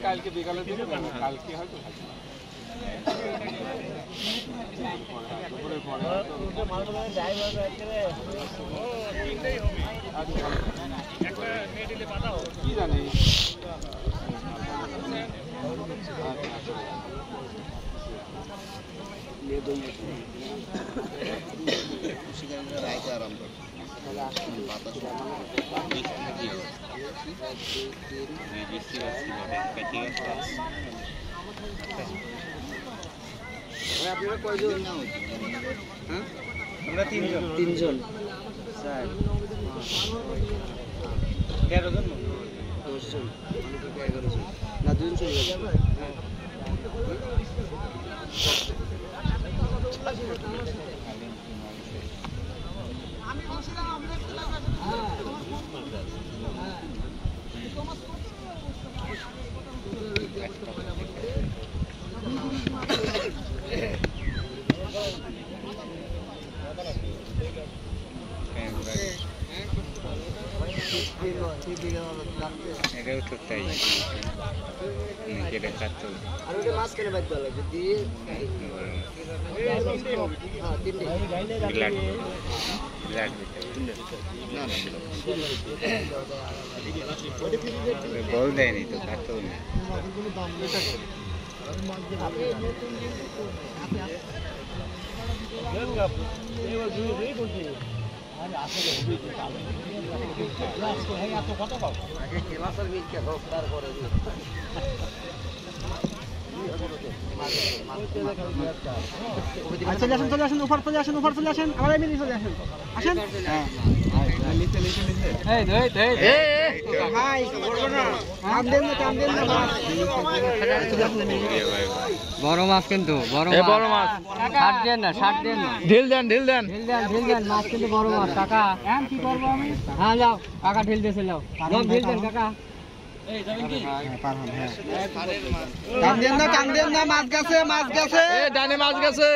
কালকে বিকালে কালকে হয়তো কি জানি আরাম করে আপনারা কয়জন? হ্যাঁ আমরা তিনজন 4 11 জন 10 জন 11 জন না 2 জন চলে যাবে। আমি বলছিলাম আমরা এটাও তো তাই আর ওটা মাছ কেন বাইতে লাগে যদি বল দেয়নি তো খাতেও নেই চলে আসেন উপর চলে আসেন আমার এমনি চলে আসেন আসেন বড় মাছ কিন্তু বড় মাছ ষাট দেন না ঢিল দেন মাছ কিন্তু বড় মাছ কাকা কি করবো আমি হ্যাঁ যাও কাকা ঢিল দিয়েছে যাও ঢিল দেন কাকা মাছ গেছে ডানে মাছ গেছে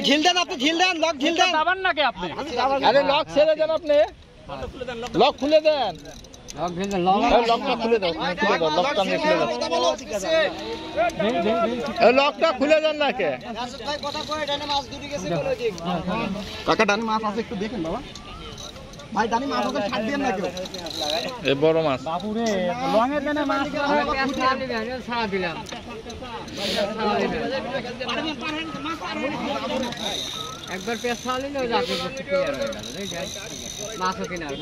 ঢিল দেন আপনি লক ঢিল দেন নাকি আপনি আরে লক ছেড়ে দেন আপনি লক খুলে দেন লকটা খুলে দাও লকটা খুলে দাও লকটা খুলে দেন নাকি কাকা ডানে মাছ আছে একটু দেখেন বাবা ভাই ডানে মাছ আছে ছাড় দেন নাকি এই বড় মাছ বাপুরে লঙের ডানে মাছ ছাড়া দিলাম একবার পেছ ছাড়লি না যাকে ক্লিয়ার হয়ে গেল মাছও কিনার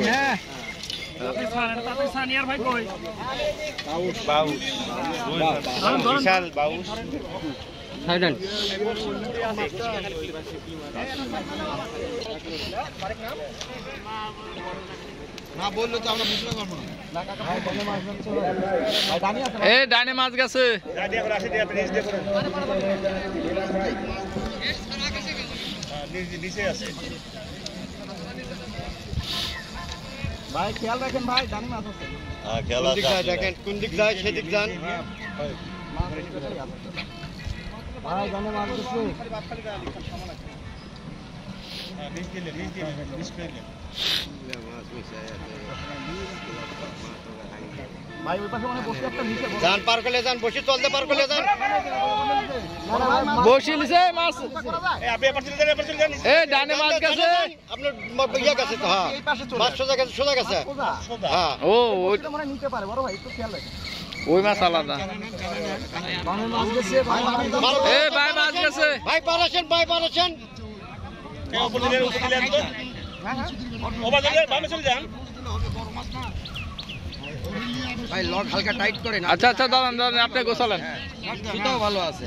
হ্যাঁ বিশাল বাউস না বললে তো আমরা বুঝতে পারবো না এই ডানে মাছ গেছে ভাই খেয়াল রাখেন ভাই ডানে মাছ আছে দেখেন কোন দিক যায় সেদিক যান ভাই ডানে মাছ গেছে ভাই ওই পাশে মানে বসে একটা নিচে যান পার করে যান বসে চলতে পার করে যান বসে লিছে মাছ আপনি এপার চলে যান এই ডানে মাছ গেছে আপনার ইয়া গেছে তো হ্যাঁ মাছ সোজা গেছে হ্যাঁ ও ওইটা মনে নিতে পারে বড় ভাই একটু খেয়াল রাখেন ওই মাছ আলাদা বামে মাছ গেছে এই ভাই মাছ গেছে ভাই পারাছেন কে উপর দিলে তো ওবা চলে বামে চলে যান ভাই লক হালকা টাইট করে না আচ্ছা দাঁড়ান আপনি গোছালেন সুতাও ভালো আছে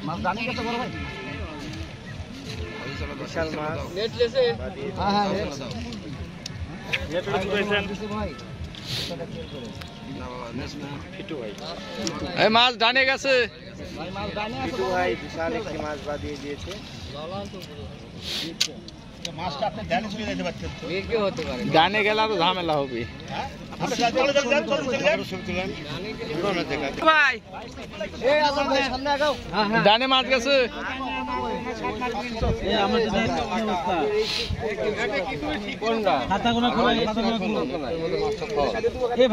মাছ জানি কত বড় ভাই বিশাল মাছ নেট লেছে হ্যাঁ নেট লেছে ভাই এই মাছ ডানে গেছে। ভাই বিশাল একটি মাছ বাঁধিয়ে দিয়েছে। মাছটা আপনি ডানে চলে যেতে পারছেন তো। কি হতে পারে? ডানে গেলে তো ঝামেলা হবে। ভাই ডানে মাছ গেছে।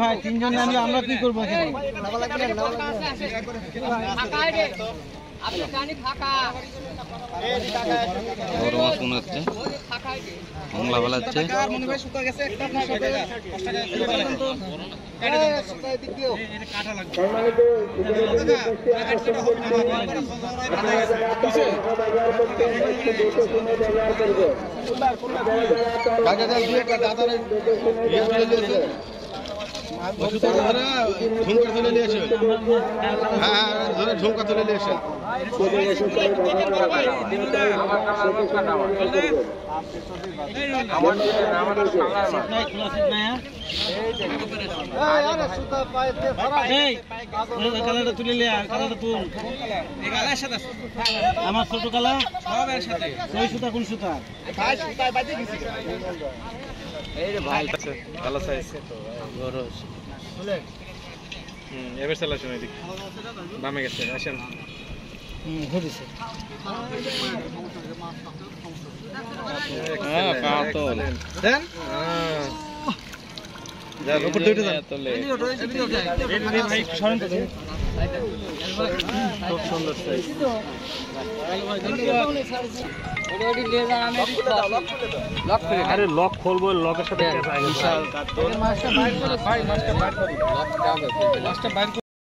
ভাই তিনজন নামলে আমরা কি করবো? বড় মাছ মনে হচ্ছে, বাংলা বলাচ্ছে। ঝুমকা তুলে নিয়ে এসে তুলে আমার ছোট কালা সাথে ওই সুতা কোন সুতা ভাই ভালো সাইজ বড়। এবার চালাচ্ছেন ওই দিক বামে গেছে। আসেন ঘুরেছে খুব সুন্দর সাইজ। আরে লক খুলবো, লকের সাথে